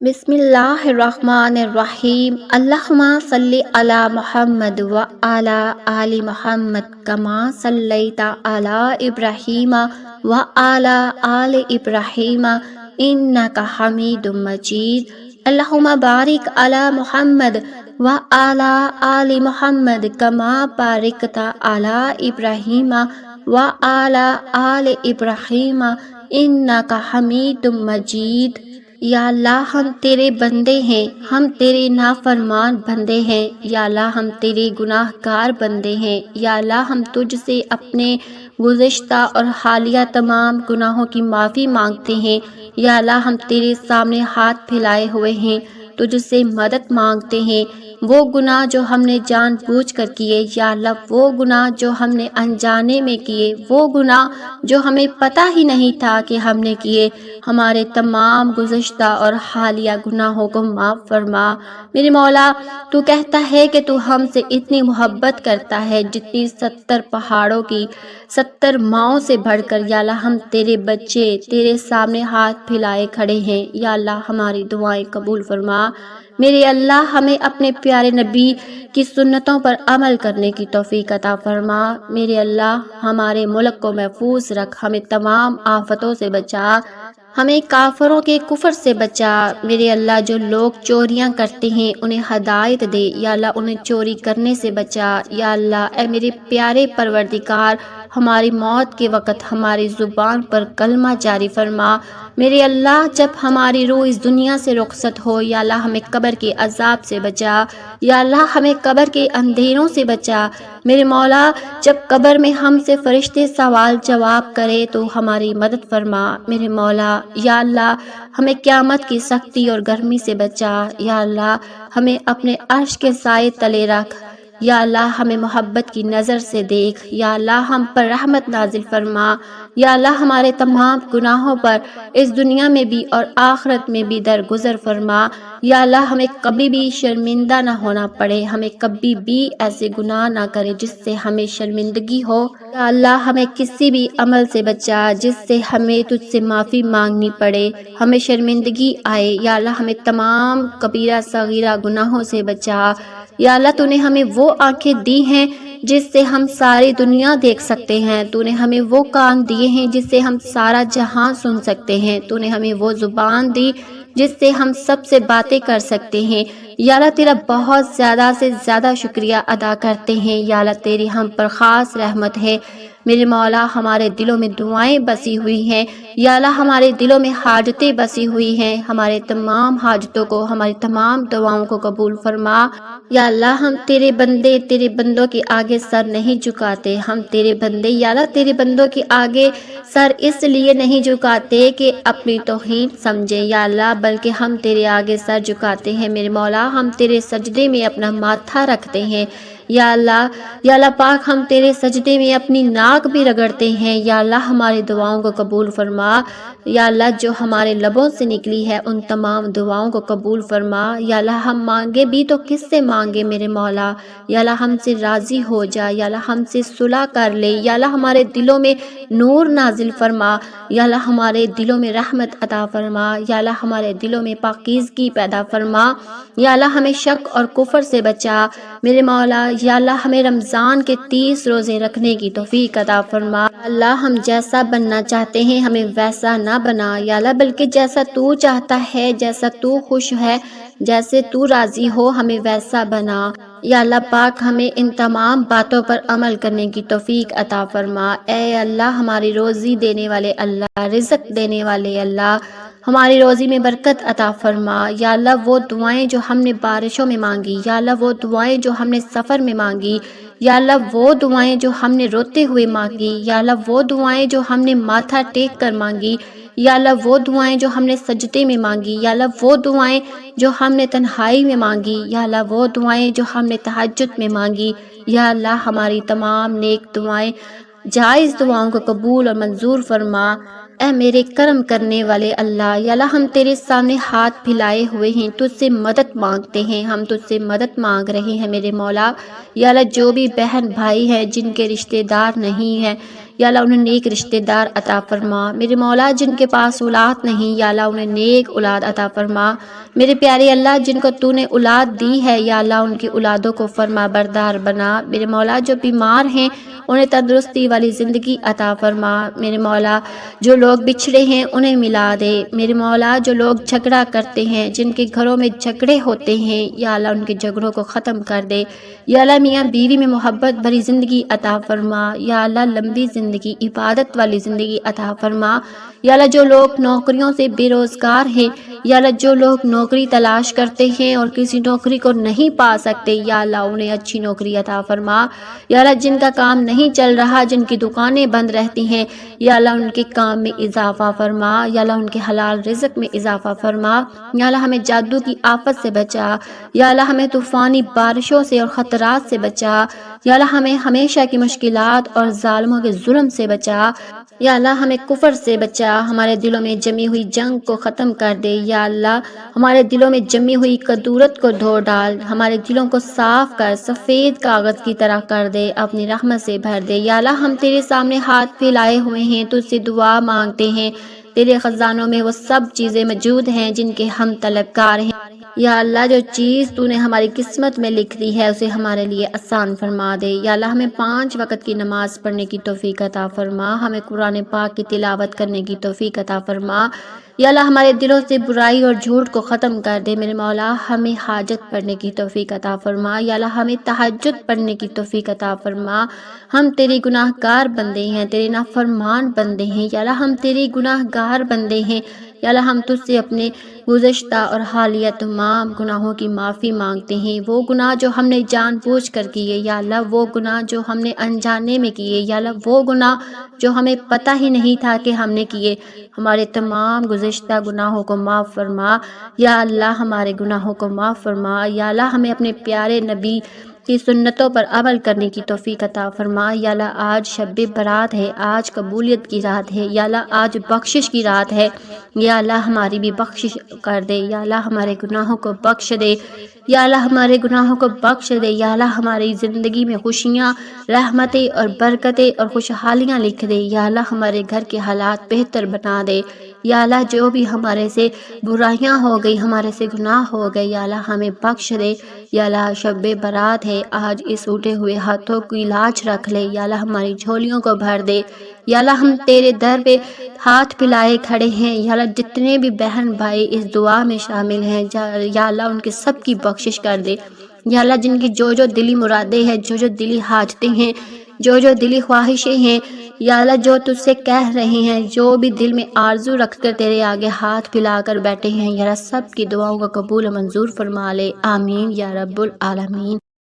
बिस्मिल्लाहिर्रहमानिर्रहीम। अल्लाहुम्मा सल्ली अला मुहम्मद व अला आलि मुहम्मद कमा सल्लैता अला इब्राहीम व अला आलि इब्राहीम इन्नका हमीदुम मजीद। अल्लाहुम्मा बारिक अला मुहम्मद व अला आलि मुहम्मद कमा बारिकता अला इब्राहीम व अला आलि इब्राहीम इन्नका हमीदुम मजीद। या अल्लाह, हम तेरे बंदे हैं, हम तेरे नाफरमान बंदे हैं। या अल्लाह, हम तेरे गुनाहगार बंदे हैं। या अल्लाह, हम तुझसे अपने गुज़िश्ता और हालिया तमाम गुनाहों की माफ़ी मांगते हैं। या अल्लाह, हम तेरे सामने हाथ फैलाए हुए हैं, तुझसे मदद मांगते हैं। वो गुनाह जो हमने जानबूझ कर किए, या अल्लाह वो गुनाह जो हमने अनजाने में किए, वो गुनाह जो हमें पता ही नहीं था कि हमने किए, हमारे तमाम गुज़िश्ता और हालिया गुनाहों को माफ़ फरमा। मेरे मौला, तू कहता है कि तू हमसे इतनी मोहब्बत करता है जितनी 70 पहाड़ों की 70 माओं से बढ़कर। या अल्लाह, हम तेरे बच्चे तेरे सामने हाथ फैलाए खड़े हैं। या अल्लाह, हमारी दुआएं कबूल फरमा। मेरे अल्लाह, हमें अपने प्यारे नबी की सुन्नतों पर अमल करने की तौफीक अता फरमा। मेरे अल्लाह, हमारे मुल्क को महफूज रख, हमें तमाम आफतों से बचा, हमें काफरों के कुफर से बचा। मेरे अल्लाह, जो लोग चोरियां करते हैं उन्हें हदायत दे। या अल्लाह, उन्हें चोरी करने से बचा। या अल्लाह, ऐ मेरे प्यारे परवरदिगार, हमारी मौत के वक़्त हमारी ज़ुबान पर कलमा जारी फरमा। मेरे अल्लाह, जब हमारी रूह इस दुनिया से रुखसत हो, या अल्लाह, हमें कब्र के अजाब से बचा। या अल्लाह, हमें कब्र के अंधेरों से बचा। मेरे मौला, जब कब्र में हमसे फरिश्ते सवाल जवाब करे तो हमारी मदद फरमा। मेरे मौला, या अल्लाह, हमें क़यामत की सख्ती और गर्मी से बचा। या अल्लाह, हमें अपने अर्श के साए तले रख। या अल्लाह, हमें मोहब्बत की नज़र से देख। या अल्लाह, हम पर रहमत नाजिल फरमा। या अल्लाह, हमारे तमाम गुनाहों पर इस दुनिया में भी और आखिरत में भी दरगुजर फरमा। या अल्लाह, हमें कभी भी शर्मिंदा ना होना पड़े, हमें कभी भी ऐसे गुनाह ना करे जिससे हमें शर्मिंदगी हो। या अल्लाह, हमें किसी भी अमल से बचा जिससे हमें तुझसे माफ़ी मांगनी पड़े, हमें शर्मिंदगी आए। या अल्लाह, हमें तमाम कबीरा सगीरा गुनाहों से बचा। या अल्लाह, तूने हमें वो आंखें दी हैं जिससे हम सारी दुनिया देख सकते हैं। तूने हमें वो कान दिए हैं जिससे हम सारा जहां सुन सकते हैं। तूने हमें वो ज़ुबान दी जिससे हम सबसे बातें कर सकते हैं। या अल्लाह, तेरा बहुत ज़्यादा से ज़्यादा शुक्रिया अदा करते हैं। या अल्लाह, तेरी हम पर ख़ास रहमत है। मेरे मौला, हमारे दिलों में दुआएं बसी हुई हैं। या अल्लाह, हमारे दिलों में हाजतें बसी हुई हैं। हमारे तमाम हाजतों को, हमारी तमाम दुआओं को कबूल फरमा। या अल्लाह, हम तेरे बंदे तेरे बंदों के आगे सर नहीं झुकाते। हम तेरे बंदे, या अल्लाह, तेरे बंदों के आगे सर इसलिए नहीं झुकाते कि अपनी तौहीन समझे। या अल्लाह, बल्कि हम तेरे आगे सर झुकाते हैं। मेरे मौला, हम तेरे सजदे में अपना माथा रखते हैं। या अल्लाह पाक, हम तेरे सजदे में अपनी नाक भी रगड़ते हैं। या अल्लाह, हमारी दुआओं को कबूल फरमा। या अल्लाह, जो हमारे लबों से निकली है उन तमाम दुआओं को कबूल फरमा। या अल्लाह, हम मांगे भी तो किससे मांगे मेरे मौला। या अल्लाह, हमसे राज़ी हो जा। या अल्लाह, हमसे सुलह कर ले। या अल्लाह, हमारे दिलों में नूर नाजिल फरमा। या अल्लाह, हमारे दिलों में रहमत अता फरमा। या अल्लाह, हमारे दिलों में पाकीज़गी पैदा फरमा। या अल्लाह, हमें शक और कुफर से बचा मेरे मौला। या अल्लाह, हमें रमज़ान के 30 रोज़े रखने की तौफीक अता फरमा। अल्लाह, हम जैसा बनना चाहते हैं हमें वैसा ना बना। या अल्लाह, बल्कि जैसा तू चाहता है, जैसा तू खुश है, जैसे तू राज़ी हो, हमें वैसा बना। या अल्लाह पाक, हमें इन तमाम बातों पर अमल करने की तौफीक अता फरमा। ए अल्लाह, हमारी रोज़ी देने वाले अल्लाह, रिज़्क़ देने वाले अल्लाह, हमारी रोज़ी में बरकत अता फरमा। या अल्लाह, वो दुआएं जो हमने बारिशों में मांगी, या अल्लाह, वो दुआएं जो हमने सफ़र में मांगी, या अल्लाह, वो दुआएं जो हमने रोते हुए मांगी, या अल्लाह, वो दुआएं जो हमने माथा टेक कर मांगी, या अल्लाह, वो दुआएं जो हमने सजदे में मांगी, या अल्लाह, वो दुआएं जो हमने तन्हाई में मांगी, या अल्लाह, वो दुआएं जो हमने तहज्जुद में मांगी। या अल्लाह, हमारी तमाम नेक दुआएं, जायज़ दुआओं को कबूल और मंजूर फरमा। ऐ मेरे करम करने वाले अल्लाह, या अल्लाह, हम तेरे सामने हाथ फैलाए हुए हैं, तुझसे मदद मांगते हैं, हम तुझसे मदद मांग रहे हैं मेरे मौला। या अल्लाह, जो भी बहन भाई हैं जिनके रिश्तेदार नहीं हैं, یا اللہ انہیں نیک رشتہ دار عطا فرما۔ میرے مولا جن کے پاس اولاد نہیں یا اللہ انہیں نیک اولاد عطا فرما۔ میرے پیارے اللہ جن کو تو نے اولاد دی ہے یا اللہ ان کی اولادوں کو فرما بردار بنا۔ میرے مولا جو بیمار ہیں انہیں تندرستی والی زندگی عطا فرما۔ میرے مولا جو لوگ بچھڑے ہیں انہیں ملا دے۔ میرے مولا جو لوگ جھگڑا کرتے ہیں، جن کے گھروں میں جھگڑے ہوتے ہیں یا اللہ ان کے جھگڑوں کو ختم کر دے۔ یا اللہ میاں بیوی میں محبت بھری زندگی عطا فرما۔ یا اللہ لمبی زندگی، عبادت والی زندگی عطا فرما۔ یا اللہ جو لوگ نوکریوں سے بے روزگار ہیں، یا اللہ جو لوگ نوکری تلاش کرتے ہیں اور کسی نوکری کو نہیں پا سکتے، یا اللہ انہیں اچھی نوکری عطا فرما۔ یا اللہ جن کا کام نہیں چل رہا، جن کی دکانیں بند رہتی ہیں، یا اللہ ان کے کام میں اضافہ فرما۔ یا اللہ ان کے حلال رزق میں اضافہ فرما۔ یا اللہ ہمیں جادو کی آفت سے بچا۔ یا اللہ ہمیں طوفانی بارشوں سے اور خطرات سے بچا۔ یا اللہ ہمیں ہمیشہ کی مشکلات اور ظالموں کے ظلم سے بچا۔ یا اللہ ہمیں کفر سے بچا۔ ہمارے دلوں میں جمی ہوئی جنگ کو ختم کر دے۔ یا اللہ ہمارے دلوں میں جمی ہوئی کدورت کو دھو ڈال۔ ہمارے دلوں کو صاف کر، سفید کاغذ کی طرح کر دے، اپنی رحمت سے بھر دے۔ یا اللہ ہم تیرے سامنے ہاتھ پھیلائے ہوئے ہیں، تجھ سے دعا مانگتے ہیں۔ تیرے خزانوں میں وہ سب چیزیں موجود ہیں جن کے ہم طلبگار ہیں۔ یا اللہ جو چیز تو نے ہماری قسمت میں لکھ دی ہے اسے ہمارے لیے آسان فرما دے۔ یا اللہ ہمیں 5 وقت کی نماز پڑھنے کی توفیق عطا فرما۔ ہمیں قرآن پاک کی تلاوت کرنے کی توفیق عطا فرما۔ یا اللہ ہمارے دلوں سے برائی اور جھوٹ کو ختم کر دے۔ میرے مولا ہمیں حاجت پڑھنے کی توفیق عطا فرما۔ یا اللہ ہمیں تہجد پڑھنے کی توفیق عطا فرما۔ ہم تیرے گناہ گار بندے ہیں، تیرے نافرمان بندے ہیں۔ یا اللہ ہم تیرے گناہ گار بندے ہیں۔ یا اللہ ہم تجھ سے اپنے گزشتہ اور حالیہ تمام گناہوں کی معافی مانگتے ہیں۔ وہ گناہ جو ہم نے جان بوجھ کر کیے، یا اللہ وہ گناہ جو ہم نے انجانے میں کیے، یا اللہ وہ گناہ جو ہمیں پتہ ہی نہیں تھا کہ ہم نے کیے، ہمارے تمام گزشتہ گناہوں کو معاف فرما۔ یا اللہ ہمارے گناہوں کو معاف فرما۔ یا اللہ ہمیں اپنے پیارے نبی کی سنتوں پر عمل کرنے کی توفیق عطا فرما۔ یا اللہ آج شب برات ہے، آج قبولیت کی رات ہے، یا اللہ آج بخشش کی رات ہے۔ یا اللہ ہماری بھی بخشش کر دے۔ یا اللہ ہمارے گناہوں کو بخش دے۔ یا اللہ ہمارے گناہوں کو بخش دے۔ یا اللہ ہماری زندگی میں خوشیاں، رحمتیں اور برکتیں اور خوشحالیاں لکھ دے۔ یا اللہ ہمارے گھر کے حالات بہتر بنا دے۔ یا اللہ جو بھی ہمارے سے برائیاں ہو گئی، ہمارے سے گناہ ہو گئے، یا اللہ ہمیں بخش دے۔ یا اللہ شب برات ہے، آج اس اٹھے ہوئے ہاتھوں کی لاج رکھ لے۔ یا اللہ ہماری جھولیوں کو بھر دے۔ یا اللہ ہم تیرے در پہ ہاتھ پھیلائے کھڑے ہیں۔ یا اللہ جتنے بھی بہن بھائی اس دعا میں شامل ہیں، یا اللہ ان کے سب کی بخشش کر دے۔ یا اللہ جن کی جو دلی مرادیں ہیں، جو دلی حاجتیں ہیں، جو دلی خواہشیں ہیں، یا اللہ جو تجھ سے کہہ رہے ہیں، جو بھی دل میں آرزو رکھ کر تیرے آگے ہاتھ پھیلا کر بیٹھے ہیں، یا اللہ سب کی دعاؤں کو قبول و منظور فرما لے۔ آمین یا رب العالمین۔